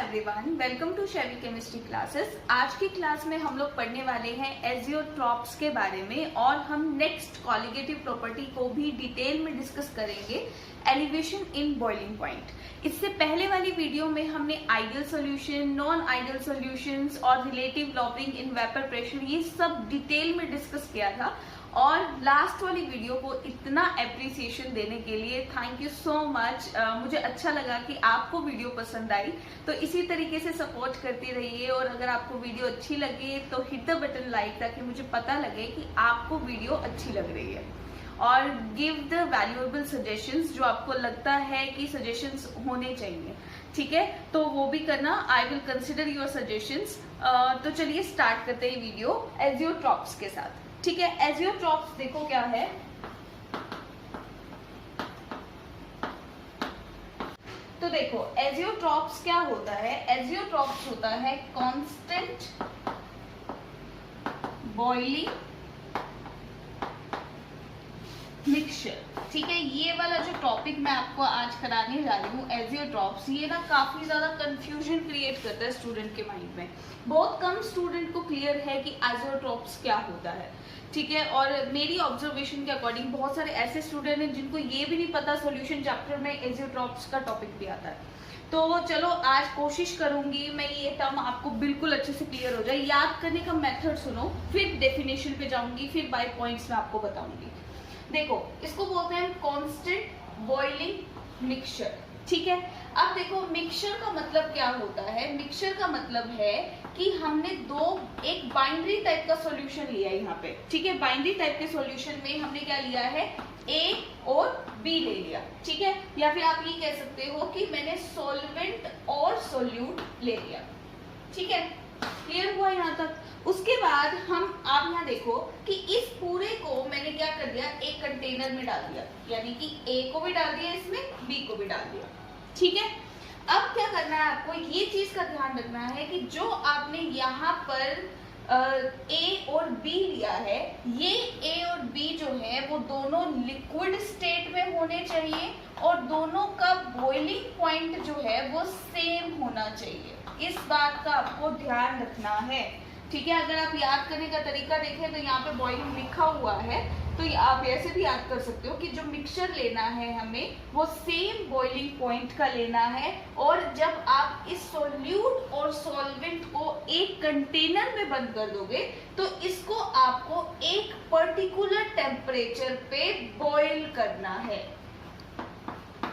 Everyone, welcome to शेवी chemistry classes. आज की क्लास में हम लोग पढ़ने वाले हैं एजियोट्रॉप्स के बारे में और हम नेक्स्ट कॉलिगेटिव प्रॉपर्टी को भी डिटेल में डिस्कस करेंगे, एलिवेशन इन बॉइलिंग पॉइंट। इससे पहले वाली वीडियो में हमने ideal solution, non ideal solutions और relative lowering in vapour pressure ये सब डिटेल में डिस्कस किया था और लास्ट वाली वीडियो को इतना एप्रिसिएशन देने के लिए थैंक यू सो मच। मुझे अच्छा लगा कि आपको वीडियो पसंद आई, तो इसी तरीके से सपोर्ट करती रहिए और अगर आपको वीडियो अच्छी लगे तो हिट द बटन लाइक, ताकि मुझे पता लगे कि आपको वीडियो अच्छी लग रही है। और गिव द वैल्यूएबल सजेशंस, जो आपको लगता है कि सजेशंस होने चाहिए, ठीक है, तो वो भी करना। I will consider your suggestions. तो चलिए स्टार्ट करते हैं वीडियो एजियोट्रॉप्स के साथ, ठीक है। एजियोट्रॉप्स देखो क्या है, तो देखो एजियोट्रॉप्स क्या होता है। एजियोट्रॉप्स होता है कांस्टेंट बॉइलिंग मिक्सचर, ठीक है। ये वाला जो टॉपिक मैं आपको आज कराने जा रही हूँ एजियोट्रॉप्स, ये ना काफी ज्यादा कंफ्यूजन क्रिएट करता है स्टूडेंट के माइंड में। बहुत कम स्टूडेंट को क्लियर है कि एजियोट्रॉप्स क्या होता है, ठीक है। और मेरी ऑब्जर्वेशन के अकॉर्डिंग बहुत सारे ऐसे स्टूडेंट हैं जिनको ये भी नहीं पता सॉल्यूशन चैप्टर में एजियोट्रॉप्स का टॉपिक भी आता है। तो चलो आज कोशिश करूंगी मैं ये टर्म आपको बिल्कुल अच्छे से क्लियर हो जाए। याद करने का मेथड सुनो, फिर डेफिनेशन पे जाऊंगी, फिर बाय पॉइंट्स में आपको बताऊंगी। देखो इसको बोलते हैं कांस्टेंट बॉइलिंग मिक्सचर, ठीक है। अब देखो मिक्सचर का मतलब क्या होता है। मिक्सचर का मतलब है कि हमने एक बाइनरी टाइप का सॉल्यूशन लिया है यहाँ पे, ठीक है। बाइनरी टाइप के सॉल्यूशन में हमने क्या लिया है, ए और बी ले लिया, ठीक है। या फिर आप ये कह सकते हो कि मैंने सॉल्वेंट और सोल्यूट ले लिया, ठीक है। क्लियर हुआ यहाँ तक। उसके बाद आप यहाँ देखो कि इस पूरे को मैंने क्या कर दिया, एक कंटेनर में डाल दिया, यानी कि ए को भी डाल दिया इसमें, बी को भी डाल दिया, ठीक है। अब क्या करना है आपको, ये चीज का ध्यान रखना है कि जो आपने यहाँ पर ए और बी लिया है, ये ए और बी जो है वो दोनों लिक्विड स्टेट में होने चाहिए और दोनों का बॉइलिंग पॉइंट जो है वो सेम होना चाहिए। इस बात का आपको ध्यान रखना है, ठीक है। अगर आप याद करने का तरीका देखें तो यहाँ पे बॉइलिंग लिखा हुआ है, तो आप ऐसे भी याद कर सकते हो कि जो मिक्सचर लेना है हमें वो सेम बॉइलिंग पॉइंट का लेना है। और जब आप इस सोल्यूट और सॉल्वेंट को एक कंटेनर में बंद कर दोगे तो इसको आपको एक पर्टिकुलर टेम्परेचर पे बॉईल करना है।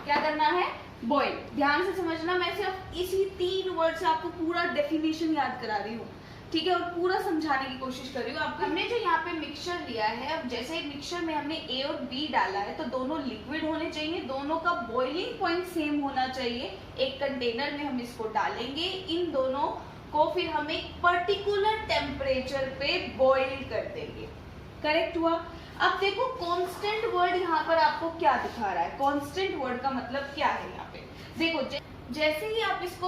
क्या करना है, बॉईल। ध्यान से समझना, मैं सिर्फ इसी 3 वर्ड से आपको पूरा डेफिनेशन याद करा रही हूँ, ठीक है, और पूरा समझाने की कोशिश कर रही हूँ आपको। हमने जो यहाँ पे मिक्सचर लिया है, अब जैसे मिक्सचर में हमने ए और बी डाला है तो दोनों लिक्विड होने चाहिए, दोनों का बॉइलिंग पॉइंट सेम होना चाहिए। एक कंटेनर में हम इसको डालेंगे, इन दोनों को फिर हम एक पर्टिकुलर टेम्परेचर पे बॉइल कर देंगे। करेक्ट हुआ। अब देखो कांस्टेंट वर्ड यहाँ पर आपको क्या दिखा रहा है। कांस्टेंट वर्ड का मतलब क्या है यहाँ पे, देखो जैसे ही आप इसको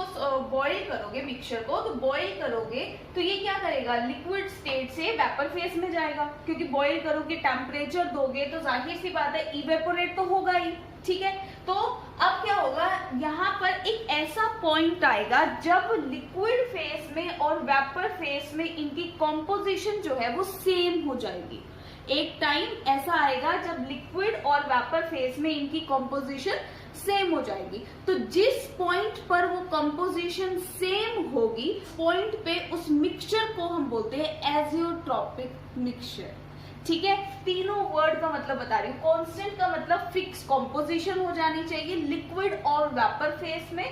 बॉईल करोगे मिक्सचर को, तो बॉईल करोगे तो ये क्या करेगा, लिक्विड स्टेट से वेपर फेज में जाएगा, क्योंकि बॉईल करोगे टेम्परेचर दोगे तो जाहिर सी बात है इवेपोरेट तो होगा ही, ठीक है। तो अब क्या होगा, यहाँ पर एक ऐसा पॉइंट आएगा जब लिक्विड फेज में और वेपर फेज में इनकी कॉम्पोजिशन जो है वो सेम हो जाएगी। एक टाइम ऐसा आएगा जब लिक्विड और वेपर फेज में इनकी कॉम्पोजिशन सेम हो जाएगी। तो जिस पॉइंट पर वो कंपोजिशन सेम होगी, पॉइंट पे उस मिक्सचर को हम बोलते हैं एजियोट्रॉपिक मिक्सचर, ठीक है। तीनों वर्ड का मतलब बता रही हूँ। कांस्टेंट का मतलब फिक्स कंपोजिशन हो जानी चाहिए लिक्विड और वेपर फेज में।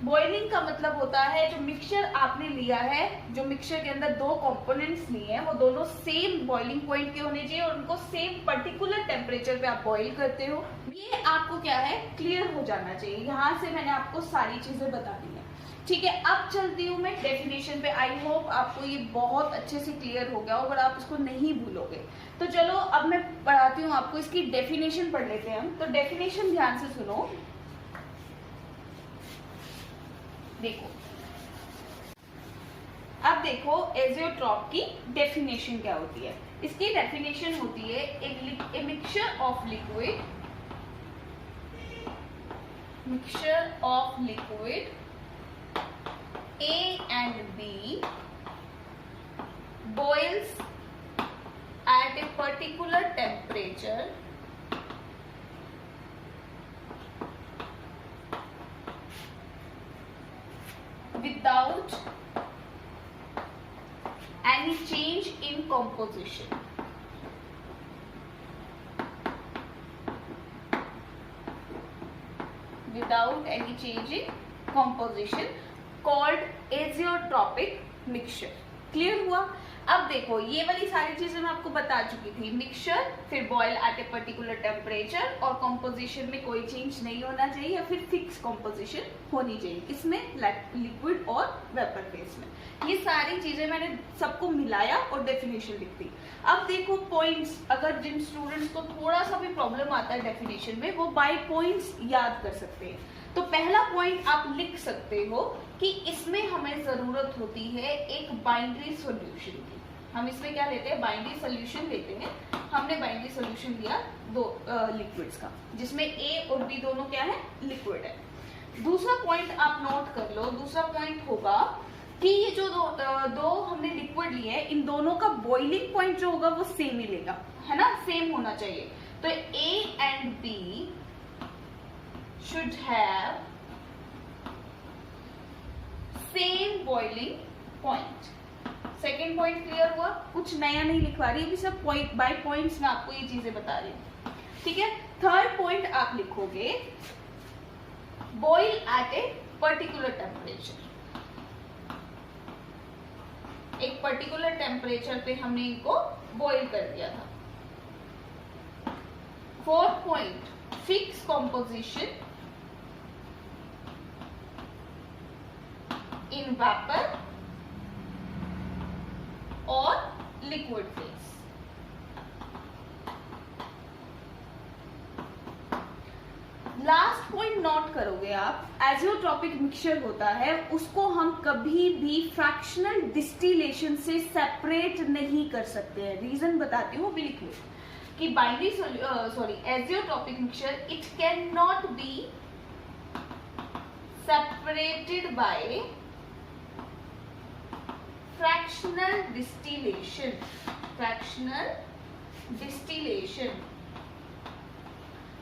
बॉइलिंग का मतलब होता है जो मिक्सचर आपने लिया है, जो मिक्सचर के अंदर 2 कंपोनेंट्स लिए हैं वो दोनों सेम बॉइलिंग पॉइंट के होने चाहिए और उनको सेम पर्टिकुलर टेम्परेचर पे आप बॉइल करते हो। ये आपको क्या है, क्लियर हो जाना चाहिए। यहाँ से मैंने आपको सारी चीजें बता दी है, ठीक है। अब चलती हूँ मैं डेफिनेशन पे। आई होप आपको ये बहुत अच्छे से क्लियर हो गया हो, अगर आप इसको नहीं भूलोगे तो। चलो अब मैं पढ़ाती हूँ आपको, इसकी डेफिनेशन पढ़ लेते हैं हम। तो डेफिनेशन ध्यान से सुनो, देखो अब देखो एजियोट्रॉप की डेफिनेशन क्या होती है। इसकी डेफिनेशन होती है a mixture of liquid without any change in composition. Without any change in composition called azeotropic mixture. Clear हुआ? अब देखो ये वाली सारी चीजें मैं आपको बता चुकी थी, मिक्सचर, फिर boil at a particular temperature, और कंपोजिशन में कोई चेंज नहीं होना चाहिए, या फिर फिक्स कंपोजिशन होनी चाहिए, किसमें? लिक्विड और वेपर फेज में। ये सारी चीजें मैंने सबको मिलाया और डेफिनेशन लिख दी। अब देखो पॉइंट्स, अगर जिन स्टूडेंट्स को थोड़ा सा भी प्रॉब्लम आता है डेफिनेशन में, वो बाय पॉइंट्स याद कर सकते हैं। तो पहला पॉइंट आप लिख सकते हो कि इसमें हमें जरूरत होती है एक बाइंड्री सॉल्यूशन की। हम इसमें क्या लेते हैं? बाइंड्री सॉल्यूशन लेते हैं। हमने बाइंड्री सॉल्यूशन लिया दो लिक्विड्स का, जिसमें ए और बी दोनों क्या है? लिक्विड है। दूसरा पॉइंट आप नोट कर लो, दूसरा पॉइंट होगा कि ये जो दो हमने लिक्विड लिए हैं, इन दोनों का बॉइलिंग पॉइंट जो होगा वो सेम ही लेगा, है ना? सेम होना चाहिए। तो A and B should have same boiling point. Second point clear हुआ? कुछ नया नहीं लिखवा रही, अभी सब पॉइंट बाय पॉइंट्स में आपको ये चीजें बता रही हूँ, ठीक है? थर्ड पॉइंट आप लिखोगे boil at a particular temperature. एक पर्टिकुलर टेम्परेचर पे हमने इनको बॉईल कर दिया था। Fourth point, fix composition in vapor और liquid phase। Last point note करोगे आप, एजियोट्रॉपिक मिक्सचर होता है, उसको हम कभी भी फ्रैक्शनल डिस्टिलेशन से सेपरेट नहीं कर सकते हैं। रीजन बताती हूँ, भी लिख लो कि boundary azeotropic mixture it can not be separated by fractional distillation।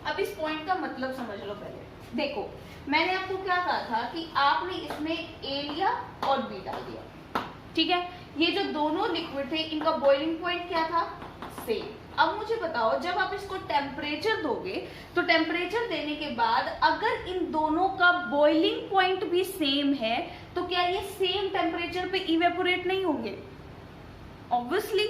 अब इस पॉइंट का मतलब समझ लो पहले। देखो मैंने आपको क्या कहा था कि आपने इसमें ए लिया और बी डाल दिया, ठीक है? ये जो दोनों लिक्विड थे, इनका बॉइलिंग पॉइंट क्या था? सेम। अब मुझे बताओ, जब आप इसको टेम्परेचर दोगे, तो टेम्परेचर देने के बाद अगर इन दोनों का बॉइलिंग पॉइंट भी सेम है, तो क्या ये सेम टेम्परेचर पे इवेपोरेट नहीं होंगे? ऑब्वियसली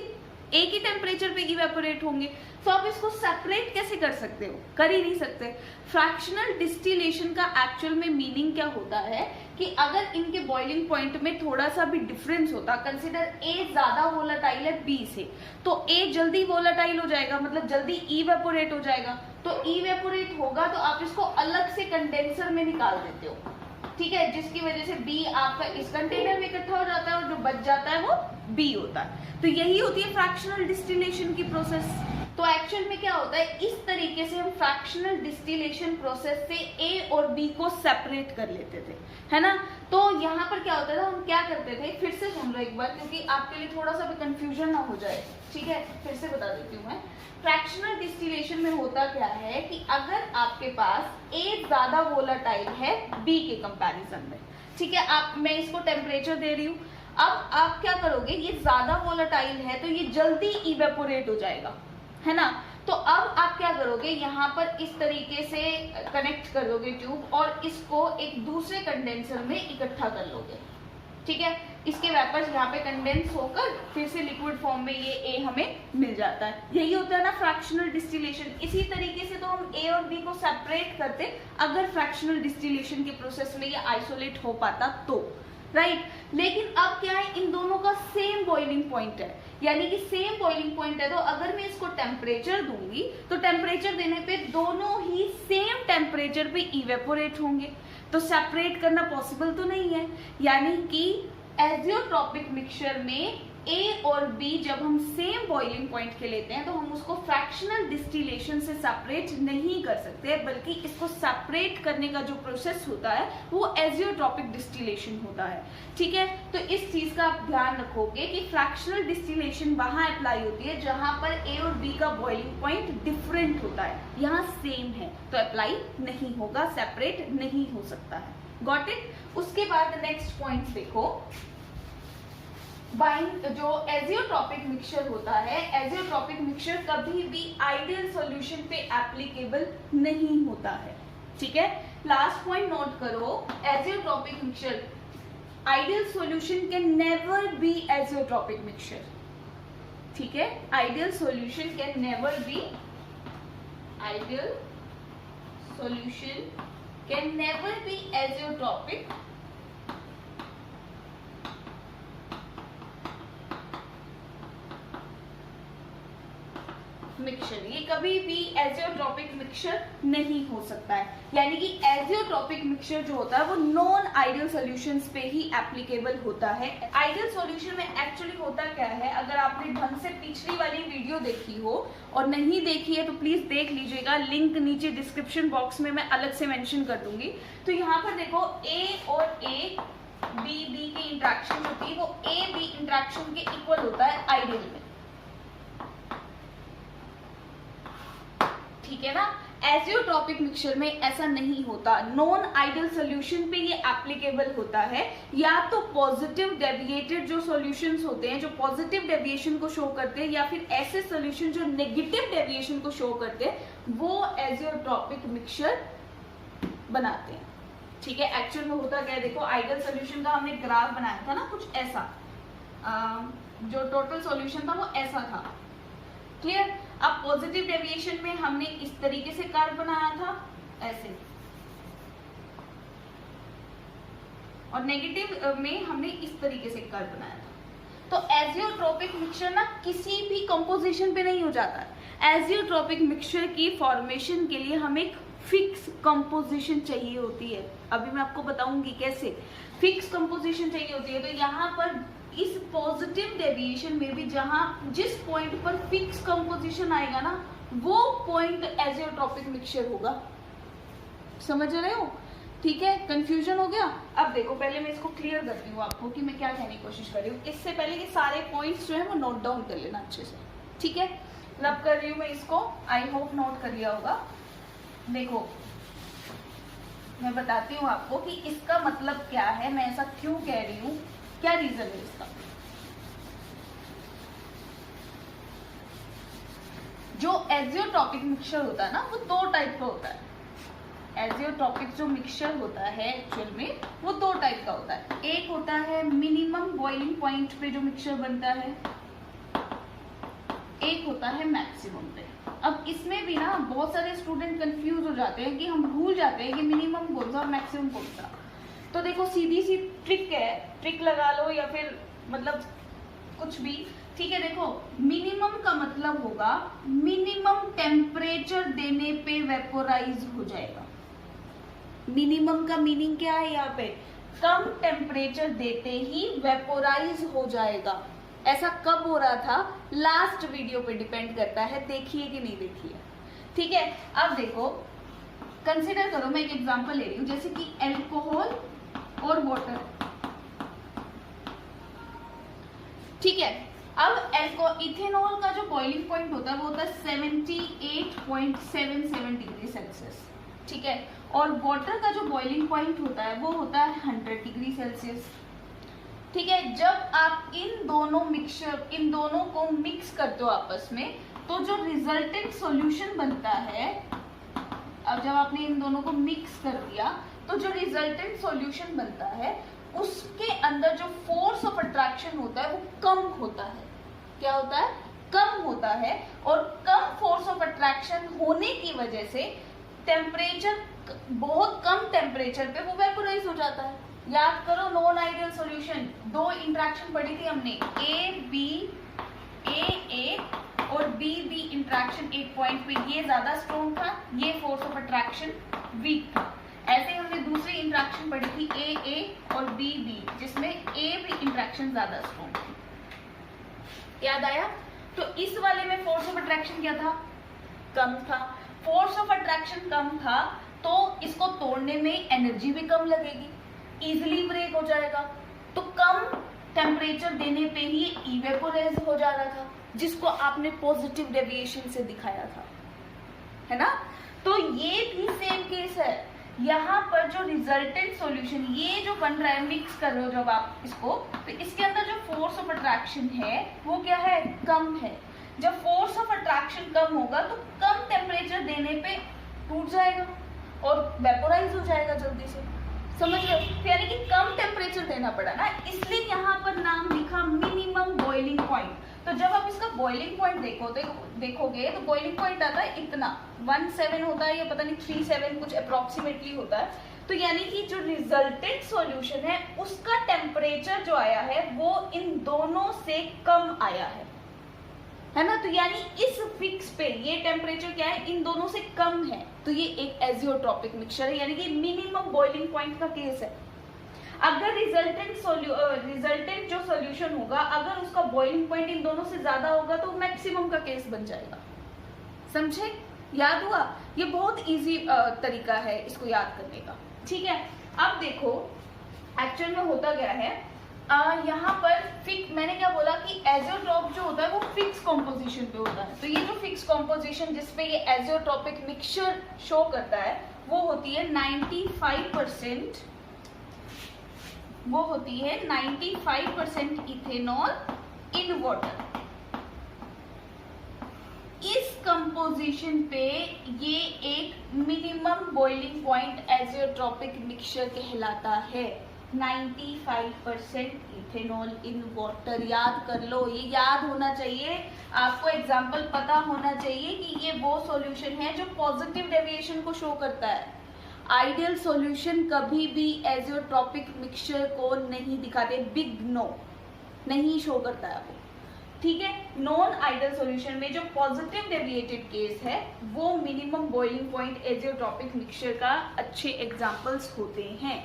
एक ही टेम्परेचर पे इवेपोरेट होंगे। तो आप इसको सेपरेट कैसे कर सकते हो? कर ही नहीं सकते। फ्रैक्शनल डिस्टिलेशन का एक्चुअल में मीनिंग क्या होता है कि अगर इनके बॉइलिंग पॉइंट में थोड़ा सा भी डिफरेंस होता, कंसिडर ए ज्यादा वोलेटाइल है बी से, तो ए जल्दी वोलेटाइल हो जाएगा, मतलब जल्दी इवेपोरेट हो जाएगा। तो इवेपोरेट होगा तो आप इसको अलग से कंडेंसर में निकाल देते हो, ठीक है? जिसकी वजह से बी आपका इस कंटेनर में इकट्ठा हो जाता है और जो बच जाता है वो बी होता है। तो यही होती है फ्रैक्शनल डिस्टिलेशन की प्रोसेस। तो एक्चुअल में क्या होता है, इस तरीके से हम फ्रैक्शनल डिस्टिलेशन प्रोसेस से ए और बी को सेपरेट कर लेते थे, है ना? तो यहाँ पर क्या होता था, हम क्या करते थे, फिर से सुन लो एक बार, क्योंकि आपके लिए थोड़ा सा भी कंफ्यूजन ना हो जाए, ठीक है? फिर से बता देती हूँ मैं। फ्रैक्शनल डिस्टिलेशन में होता क्या है कि अगर आपके पास ए ज्यादा वोलेटाइल है बी के कंपैरिजन में, ठीक है? मैं इसको टेम्परेचर दे रही हूँ, अब आप क्या करोगे, ये ज्यादा वोलेटाइल है तो ये जल्दी इवेपोरेट हो जाएगा, है ना? तो अब आप क्या करोगे, यहाँ पर इस तरीके से कनेक्ट कर दोगे ट्यूब और इसको एक दूसरे कंडेंसर में इकट्ठा कर लोगे, ठीक है? इसके वेपर्स यहाँ पे कंडेंस होकर फिर से लिक्विड फॉर्म में ये ए हमें मिल जाता है। यही होता है ना फ्रैक्शनल डिस्टिलेशन। इसी तरीके से तो हम ए और बी को सेपरेट करते अगर फ्रैक्शनल डिस्टिलेशन के प्रोसेस में ये आइसोलेट हो पाता तो, राइट? लेकिन अब क्या है, इन दोनों का सेम बॉइलिंग पॉइंट है, यानी कि सेम बॉइलिंग पॉइंट है। तो अगर मैं इसको टेम्परेचर दूंगी तो टेम्परेचर देने पे दोनों ही सेम टेम्परेचर पे इवेपोरेट होंगे, तो सेपरेट करना पॉसिबल तो नहीं है। यानी कि एजियोट्रॉपिक मिक्सचर में ए और बी जब हम सेम बॉइलिंग पॉइंट के लेते हैं तो हम उसको फ्रैक्शनल डिस्टिलेशन से सेपरेट नहीं कर सकते, बल्कि इसको सेपरेट करने का जो प्रोसेस होता है वो एजियोट्रॉपिक डिस्टिलेशन होता है, ठीक है? तो इस चीज का आप ध्यान रखोगे कि फ्रैक्शनल डिस्टिलेशन वहां अप्लाई होती है जहां पर ए और बी का बॉइलिंग पॉइंट डिफरेंट होता है, यहाँ सेम है तो अप्लाई नहीं होगा, सेपरेट नहीं हो सकता है। Got it? उसके बाद नेक्स्ट पॉइंट देखो, जो एजियोट्रॉपिक मिक्सचर होता है, एजियोट्रॉपिक मिक्सचर कभी भी आइडियल सॉल्यूशन पे एप्लीकेबल नहीं होता है, ठीक है? लास्ट पॉइंट नोट करो, azeotropic mixture, ideal solution can never be azeotropic mixture, ठीक है? Ideal solution can never be, ideal solution can never be azeotropic mixture, ये कभी भी एजियोट्रॉपिक मिक्सचर नहीं हो सकता है। यानी कि एजियोट्रॉपिक मिक्सचर जो होता है वो नॉन आइडियल सॉल्यूशंस पे ही एप्लीकेबल होता है। आइडियल सॉल्यूशन में एक्चुअली होता क्या है, अगर आपने ढंग से पिछली वाली वीडियो देखी हो और नहीं देखी है तो प्लीज देख लीजिएगा, लिंक नीचे डिस्क्रिप्शन बॉक्स में मैं अलग से मेंशन कर दूंगी। तो यहाँ पर देखो ए और ए बी की इंट्रैक्शन होती है, वो ए बी इंट्रैक्शन के इक्वल होता है आइडियल में, ठीक है ना? एजियोट्रॉपिक मिक्सचर में ऐसा नहीं होता, नॉन आइडियल सॉल्यूशन पे ये एप्लीकेबल होता है। या तो पॉजिटिव डेविएटेड जो सॉल्यूशंस होते हैं, जो पॉजिटिव डेविएशन को शो करते हैं, या फिर ऐसे सॉल्यूशन जो नेगेटिव डेविएशन को शो करते हैं, वो एजियोट्रॉपिक मिक्सचर बनाते हैं, ठीक है? एक्चुअल में होता क्या है, देखो आइडियल सॉल्यूशन का हमने ग्राफ बनाया था ना, कुछ ऐसा, जो टोटल सॉल्यूशन था वो ऐसा था, क्लियर? अब पॉजिटिव डेविएशन में हमने इस तरीके से कर्व बनाया था, ऐसे, और नेगेटिव में हमने इस तरीके से कर्व बनाया था। तो एजियोट्रॉपिक मिक्सचर ना किसी भी कंपोजिशन पे नहीं हो जाता है। एजियोट्रॉपिक मिक्सचर की फॉर्मेशन के लिए हमें एक फिक्स कंपोजिशन चाहिए होती है। अभी मैं आपको बताऊंगी कैसे फिक्स कंपोजिशन चाहिए होती है। तो यहाँ पर इस पॉजिटिव डेविएशन में भी जहां जिस पॉइंट पर फिक्स कंपोजिशन आएगा ना, वो पॉइंट एजियोट्रॉपिक मिक्सचर होगा। समझ रहे हो? ठीक है, कंफ्यूजन हो गया? अब देखो, पहले मैं इसको क्लियर करती हूँ आपको कि मैं क्या कहने की कोशिश कर रही हूँ। इससे पहले कि सारे पॉइंट्स जो है वो नोट डाउन कर लेना अच्छे से, ठीक है? रब कर रही हूँ मैं इसको, आई होप नोट कर लिया होगा। देखो, मैं बताती हूँ आपको कि इसका मतलब क्या है, मैं ऐसा क्यों कह रही हूँ, क्या रीजन है इसका। जो एजियोट्रॉपिक मिक्सचर होता है ना, वो दो टाइप का होता है। एजियोट्रॉपिक जो मिक्सचर होता है एक्चुअल में वो दो टाइप का होता है। एक होता है मिनिमम बॉइलिंग पॉइंट पे जो मिक्सचर बनता है, एक होता है मैक्सिमम पे। अब इसमें भी ना बहुत सारे स्टूडेंट कंफ्यूज हो जाते हैं कि हम भूल जाते हैं कि मिनिमम कौन सा और मैक्सिमम कौन सा। तो देखो, सीधी सी ट्रिक है, ट्रिक लगा लो या फिर मतलब कुछ भी, ठीक है? देखो, मिनिमम का मतलब होगा मिनिमम टेम्परेचर देने पे वेपोराइज हो जाएगा। मिनिमम का मीनिंग क्या है यहाँ पे? कम टेम्परेचर देते ही वेपोराइज हो जाएगा। ऐसा कब हो रहा था, लास्ट वीडियो पे डिपेंड करता है, देखिए कि नहीं देखिए, ठीक है? अब देखो, कंसिडर करो, मैं एक एग्जांपल ले रही हूँ, जैसे कि एल्कोहल और वाटर, ठीक है? अब इथेनॉल का जो बॉइलिंग पॉइंट होता है वो होता है 78.77 डिग्री सेल्सियस, ठीक है? और वाटर का जो बॉइलिंग पॉइंट होता है वो होता है 100 डिग्री सेल्सियस, ठीक है? जब आप इन दोनों को मिक्स करते हो आपस में, तो जो रिजल्टेंट सॉल्यूशन बनता है, अब जब आपने इन दोनों को मिक्स कर दिया तो जो रिजल्टेंट सॉल्यूशन बनता है उसके अंदर जो फोर्स ऑफ अट्रैक्शन होता है वो कम होता है। क्या होता है? कम होता है। और कम फोर्स ऑफ अट्रैक्शन होने की वजह से टेम्परेचर, बहुत कम टेम्परेचर पे वो वेपोराइज हो जाता है। याद करो, नॉन आइडियल सॉल्यूशन, दो इंट्रैक्शन पढ़ी थी हमने, ए और बी इंट्रैक्शन एक पॉइंट पे ये ज्यादा स्ट्रॉन्ग था, ये फोर्स ऑफ अट्रैक्शन वीक था। ऐसे हमने दूसरी इंट्रैक्शन पढ़ी थी ए और बी जिसमें ए बी इंट्रैक्शन ज्यादा स्ट्रॉन्ग थी। याद आया? तो इस वाले में फोर्स ऑफ अट्रैक्शन क्या था? कम था। फोर्स ऑफ अट्रैक्शन कम था तो इसको तोड़ने में एनर्जी भी कम लगेगी, इजिली ब्रेक हो जाएगा। तो कम टेम्परेचर देने पे ही इवेपोराइज हो जा रहा था, जिसको आपने पॉजिटिव डेविएशन से दिखाया था, है ना? तो ये भी सेम केस है। यहाँ पर जो रिजल्टेंट सॉल्यूशन ये जो बन रहा है, मिक्स कर रहे हो जब आप इसको, तो इसके अंदर जो फोर्स ऑफ अट्रैक्शन है वो क्या है, कम है। जब फोर्स ऑफ अट्रैक्शन कम होगा तो कम टेम्परेचर देने पे टूट जाएगा और वेपोराइज हो जाएगा जल्दी से, समझ रहे हो? तो यानी कि कम टेम्परेचर देना पड़ा ना, इसलिए यहाँ पर नाम लिखा मिनिमम बॉइलिंग पॉइंट। तो जब आप इसका बॉइलिंग पॉइंट देखोगे तो बॉइलिंग पॉइंट आता है इतना 17 होता है, या पता नहीं 37 कुछ अप्रोक्सीमेटली होता है। तो यानी कि जो रिजल्टेंट सॉल्यूशन है उसका टेम्परेचर जो आया है वो इन दोनों से कम आया है ना। तो यानी इस फिक्स पे ये टेम्परेचर क्या है, इन दोनों से कम है, तो ये एक एजियोट्रॉपिक मिक्सचर है, यानी कि मिनिमम बॉइलिंग पॉइंट का केस है। अगर रिजल्टेंट जो सॉल्यूशन होगा अगर उसका बॉइलिंग पॉइंट इन दोनों से ज्यादा होगा तो मैक्सिमम का केस बन जाएगा। समझे, याद हुआ? ये बहुत इजी तरीका है इसको याद करने का, ठीक है। अब देखो एक्चुअल में होता क्या है, यहाँ पर मैंने क्या बोला कि एजियोट्रॉप जो होता है वो फिक्स कॉम्पोजिशन पे होता है। तो ये जो फिक्स कॉम्पोजिशन जिसपे ये एजियोट्रॉपिक मिक्सचर शो करता है वो होती है 95%, वो होती है 95% इथेनॉल इन वाटर। इस कंपोजिशन पे ये एक minimum boiling point azeotropic mixture कहलाता है। 95% इथेनॉल इन वाटर, याद कर लो, ये याद होना चाहिए आपको, एग्जाम्पल पता होना चाहिए कि ये वो सॉल्यूशन है जो पॉजिटिव डेविएशन को शो करता है। आइडियल सॉल्यूशन कभी भी एजियोट्रॉपिक मिक्सचर को नहीं दिखाते, बिग नो, नहीं शो करता है वो, ठीक है। नॉन आइडियल सॉल्यूशन में जो पॉजिटिव डेविएटेड केस है वो minimum boiling point azeotropic mixture का अच्छे एग्जांपल्स होते हैं।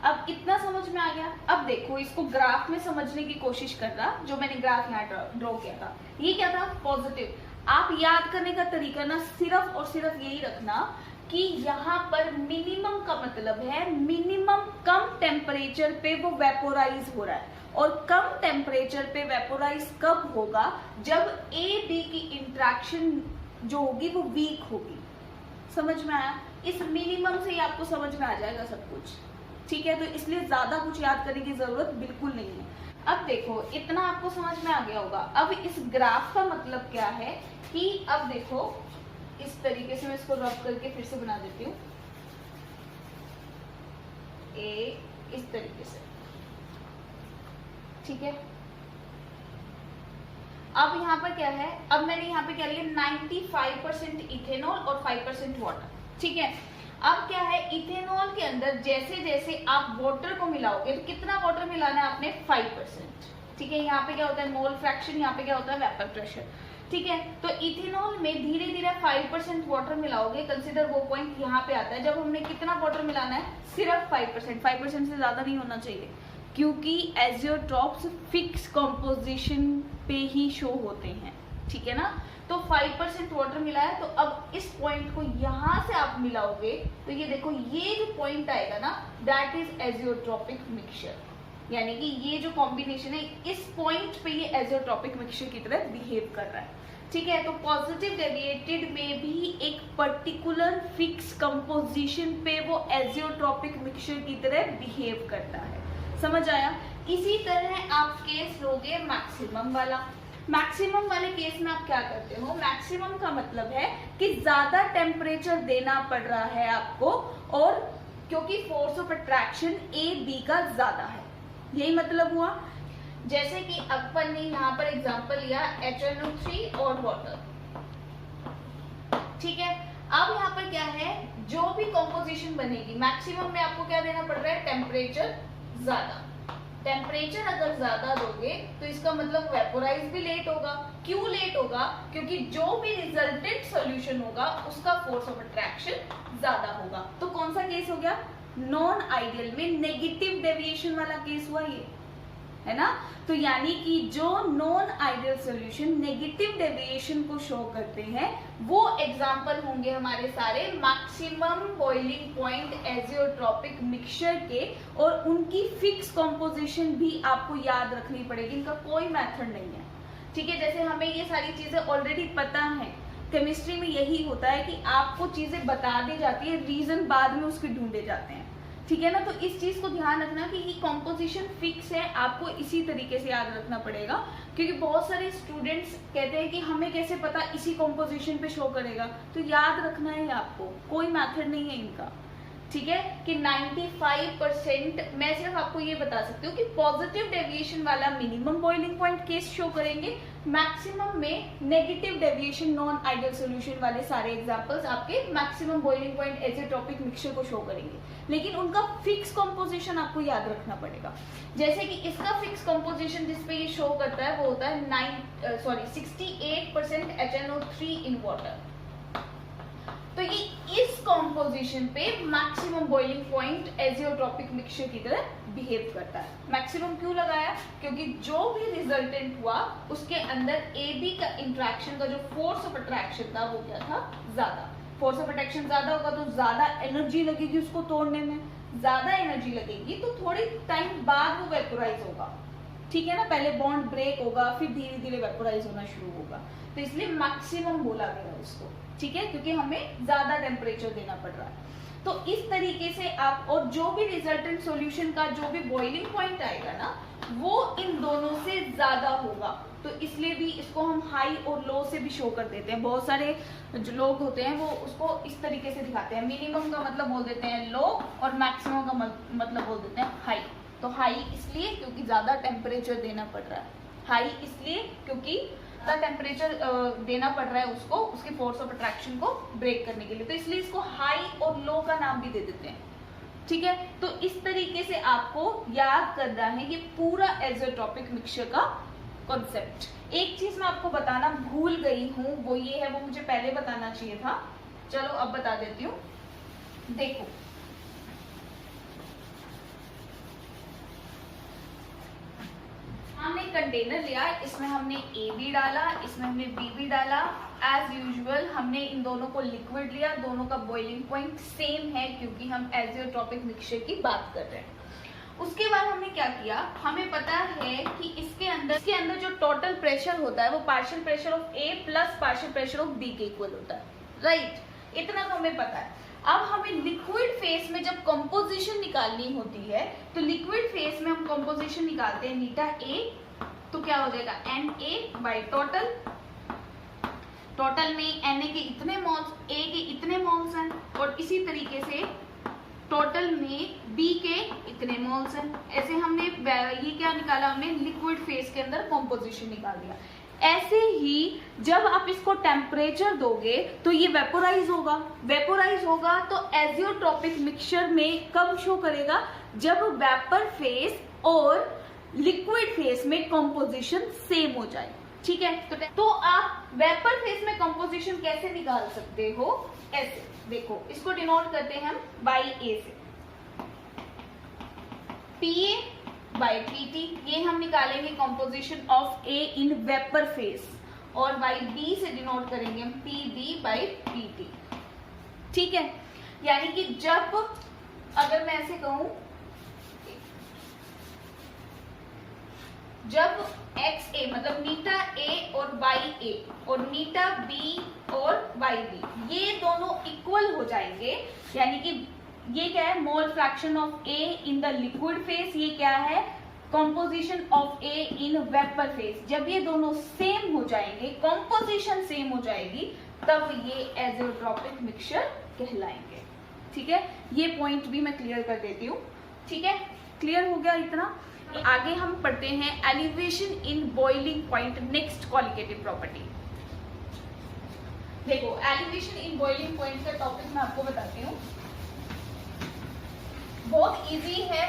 अब इतना समझ में आ गया। अब देखो इसको ग्राफ में समझने की कोशिश करना, जो मैंने ग्राफ यहाँ ड्रॉ किया था, ये क्या था, पॉजिटिव। आप याद करने का तरीका ना सिर्फ और सिर्फ यही रखना कि यहाँ पर मिनिमम का मतलब है मिनिमम कम टेम्परेचर पे वो वेपोराइज हो रहा है, और कम टेम्परेचर पे वेपोराइज कब होगा, जब ए बी की इंट्रैक्शन जो होगी वो वीक होगी। समझ में आया? इस मिनिमम से ही आपको समझ में आ जाएगा सब कुछ, ठीक है। तो इसलिए ज्यादा कुछ याद करने की जरूरत बिल्कुल नहीं है। अब देखो इतना आपको समझ में आ गया होगा। अब इस ग्राफ का मतलब क्या है कि अब देखो इस तरीके से मैं इसको रब करके फिर से बना देती हूँ, इस तरीके से, ठीक है। अब यहाँ पर क्या है, अब मैंने यहाँ पे क्या लिया, 95% इथेनॉल और 5% वाटर, ठीक है। अब क्या है, इथेनॉल के अंदर जैसे जैसे आप वाटर को मिलाओगे, तो कितना वाटर मिलाना है आपने, 5%, ठीक है। यहाँ पे क्या होता है, मोल फ्रैक्शन, यहाँ पे क्या होता है, वेपर प्रेशर, ठीक है। तो इथेनॉल में धीरे धीरे 5% वाटर मिलाओगे, कंसीडर वो पॉइंट यहाँ पे आता है जब हमने कितना वाटर मिलाना है, सिर्फ 5% से ज्यादा नहीं होना चाहिए, क्योंकि एजियोट्रॉप्स फिक्स कॉम्पोजिशन पे ही शो होते हैं, ठीक है ना। तो 5% वाटर मिला है, तो अब इस पॉइंट को यहाँ से आप मिलाओगे तो ये देखो ये जो पॉइंट आएगा ना, दैट इज एजियोट्रॉपिक मिक्सचर, यानी कि ये जो कॉम्बिनेशन है इस पॉइंट पे ये एजियोट्रॉपिक मिक्सचर की तरह बिहेव कर रहा है, ठीक है। तो पॉजिटिव डेविएटेड में भी एक पर्टिकुलर फिक्स कंपोजिशन पे वो एजियोट्रॉपिक मिक्सचर की तरह बिहेव करता है, समझ आया। इसी तरह आप केस लोगे मैक्सिमम वाला। मैक्सिमम वाले केस में आप क्या करते हो, मैक्सिमम का मतलब है कि ज्यादा टेम्परेचर देना पड़ रहा है आपको, और क्योंकि force of attraction A B का ज्यादा है, यही मतलब हुआ। जैसे कि अपन ने यहाँ पर एग्जांपल लिया HNO3 और वाटर, ठीक है। अब यहाँ पर क्या है, जो भी कॉम्पोजिशन बनेगी मैक्सिमम में आपको क्या देना पड़ रहा है, टेम्परेचर ज्यादा। टेम्परेचर अगर ज्यादा दोगे तो इसका मतलब वेपोराइज भी लेट होगा। क्यों लेट होगा, क्योंकि जो भी रिजल्टेंट सॉल्यूशन होगा उसका फोर्स ऑफ अट्रैक्शन ज्यादा होगा। तो कौन सा केस हो गया, नॉन आइडियल में नेगेटिव डेविएशन वाला केस हुआ ये, है ना। तो यानी कि जो non ideal solution negative deviation को शो करते हैं वो एग्जांपल होंगे हमारे सारे maximum boiling point azeotropic mixture के, और उनकी फिक्स कॉम्पोजिशन भी आपको याद रखनी पड़ेगी, इनका कोई मेथड नहीं है, ठीक है। जैसे हमें ये सारी चीजें ऑलरेडी पता है केमिस्ट्री में यही होता है कि आपको चीजें बता दी जाती है, रीजन बाद में उसके ढूंढे जाते हैं, ठीक है ना। तो इस चीज को ध्यान रखना कि ये कॉम्पोजिशन फिक्स है, आपको इसी तरीके से याद रखना पड़ेगा, क्योंकि बहुत सारे स्टूडेंट्स कहते हैं कि हमें कैसे पता इसी कॉम्पोजिशन पे शो करेगा। तो याद रखना है आपको, कोई मेथड नहीं है इनका, ठीक है। कि 95% मैं सिर्फ आपको ये बता सकती हूँ कि पॉजिटिव डेविएशन वाला minimum boiling point case show करेंगे, मैक्सिमम में negative deviation non ideal solution वाले सारे एग्जांपल्स आपके मैक्सिमम बॉइलिंग पॉइंट एजेट्रोपिक मिक्सचर को शो करेंगे, लेकिन उनका फिक्स कंपोजिशन आपको याद रखना पड़ेगा। जैसे कि इसका फिक्स कंपोजिशन जिसपे ये शो करता है वो होता है 68% HNO3 इन वाटर। तो ये इस कॉम्पोजिशन पे मैक्सिमम बॉइलिंग पॉइंट एजियोट्रोपिक मिक्सचर की तरह बिहेव करता है। मैक्सिमम क्यों लगाया? क्योंकि जो भी रिजल्टेंट हुआ उसके अंदर AB का इंट्रैक्शन का जो फोर्स ऑफ अट्रैक्शन था वो क्या था? ज्यादा। फोर्स ऑफ अट्रैक्शन ज्यादा होगा तो ज्यादा एनर्जी लगेगी उसको तोड़ने में, ज्यादा एनर्जी लगेगी तो थोड़ी टाइम बाद वो वेपोराइज होगा, ठीक है ना। पहले बॉन्ड ब्रेक होगा, फिर धीरे धीरे वेपोराइज होना शुरू होगा, तो इसलिए मैक्सिमम बोला गया उसको, ठीक है, क्योंकि हमें ज्यादा टेम्परेचर देना पड़ रहा है। तो इस तरीके से आप, और जो भी रिजल्टेंट सॉल्यूशन का जो भी बॉइलिंग पॉइंट आएगा ना वो इन दोनों से ज्यादा होगा, तो इसलिए भी इसको हम हाई और लो से भी शो कर देते हैं। बहुत सारे जो लोग होते हैं वो उसको इस तरीके से दिखाते हैं, मिनिमम का मतलब बोल देते हैं लो और मैक्सिमम का मतलब बोल देते हैं हाई। तो हाई इसलिए क्योंकि ज्यादा टेम्परेचर देना पड़ रहा है, हाई इसलिए क्योंकि ज्यादा टेम्परेचर देना पड़ रहा है उसको, उसकी फोर्स ऑफ अट्रैक्शन को ब्रेक करने के लिए, तो इसलिए इसको हाई और लो का नाम भी दे देते हैं, ठीक है। तो इस तरीके से आपको याद करना है ये पूरा एज़ोट्रोपिक मिक्सचर का कॉन्सेप्ट। एक चीज मैं आपको बताना भूल गई हूँ, वो ये है, वो मुझे पहले बताना चाहिए था, चलो अब बता देती हूँ। देखो हमने कंटेनर लिया, इसमें हमने A भी डाला, इसमें हमने B भी डाला। एज यूजुअल हमने इन दोनों को लिक्विड लिया, दोनों का बॉइलिंग पॉइंट सेम है क्योंकि हम एज़ोट्रोपिक मिक्सचर की बात कर रहे हैं। उसके बाद हमने क्या किया, हमें पता है कि इसके अंदर जो टोटल प्रेशर होता है वो partial pressure of A plus partial pressure of B के इक्वल होता है, राइट, इतना तो हमें पता है। अब हमें लिक्विड फेस में जब कंपोजिशन निकालनी होती है तो लिक्विड फेस में हम कंपोजिशन निकालते हैं नीटा A, तो क्या हो जाएगा Na बाई टोटल, टोटल में Na के इतने मोल्स, A के इतने मोल्स हैं, और इसी तरीके से टोटल में B के इतने मोल्स हैं। ऐसे हमने ये क्या निकाला, हमने लिक्विड फेस के अंदर कंपोजिशन निकाल दिया। ऐसे ही जब आप इसको टेम्परेचर दोगे तो ये वेपोराइज होगा, वेपोराइज होगा तो एज़ोट्रोपिक मिक्सचर में कब शो करेगा, जब वेपर फेस और लिक्विड फेस में कंपोजिशन सेम हो जाए, ठीक है। तो आप वेपर फेस में कंपोजिशन कैसे निकाल सकते हो, ऐसे देखो, इसको डिनोट करते हैं हम बाई ए से, PA बाई PT, ये हम निकालेंगे composition of A in vapour face, और बाई B से डिनोट करेंगे हम PB बाई PT, ठीक है। यानी कि जब, अगर मैं ऐसे कहूं, जब XA मतलब नीटा A और बाई A और नीटा B और बाई B ये दोनों इक्वल हो जाएंगे, यानी कि ये क्या है, mole fraction of A in the liquid phase, ये क्या है, composition of A in vapour face. जब ये दोनों सेम हो जाएंगे, कंपोजिशन सेम हो जाएगी, तब ये एज़ोट्रोपिक मिक्सचर कहलाएंगे, ठीक है। ये पॉइंट भी मैं क्लियर कर देती हूँ, ठीक है, क्लियर हो गया इतना। आगे हम पढ़ते हैं elevation in boiling point, next qualitative property. देखो एलिवेशन इन बॉइलिंग पॉइंट का टॉपिक मैं आपको बताती हूँ, बहुत इजी है,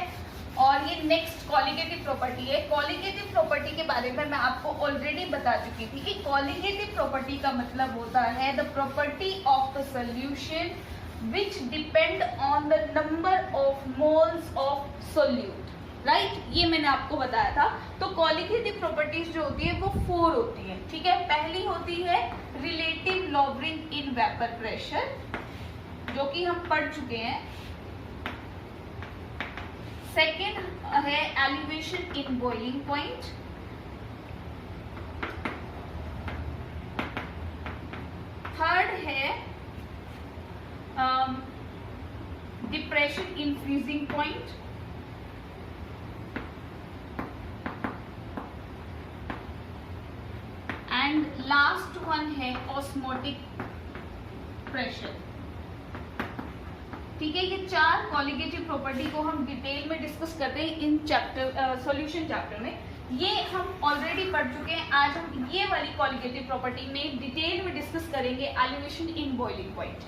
और ये नेक्स्ट क्वालिटेटिव प्रॉपर्टी है। क्वालिटेटिव प्रॉपर्टी के बारे में मैं आपको ऑलरेडी बता चुकी थी कि क्वालिटेटिव प्रॉपर्टी का मतलब होता है the property of the solution which depend on the number of moles of solute, right, ये मैंने आपको बताया था। तो क्वालिटेटिव प्रॉपर्टीज जो होती है वो 4 होती है, ठीक है। पहली होती है रिलेटिव लॉवरिंग इन वेपर प्रेशर, जो कि हम पढ़ चुके हैं। सेकेंड है एलिवेशन इन बॉइलिंग पॉइंट, है depression in freezing point, and last one है ऑस्मोटिक प्रेशर। ठीक है, ये 4 कॉलिगेटिव प्रॉपर्टी को हम डिटेल में डिस्कस करते हैं इन चैप्टर सॉल्यूशन चैप्टर में। ये हम ऑलरेडी पढ़ चुके हैं। आज हम ये वाली कॉलिगेटिव प्रॉपर्टी में डिटेल में डिस्कस करेंगे, एलिवेशन इन बॉइलिंग पॉइंट।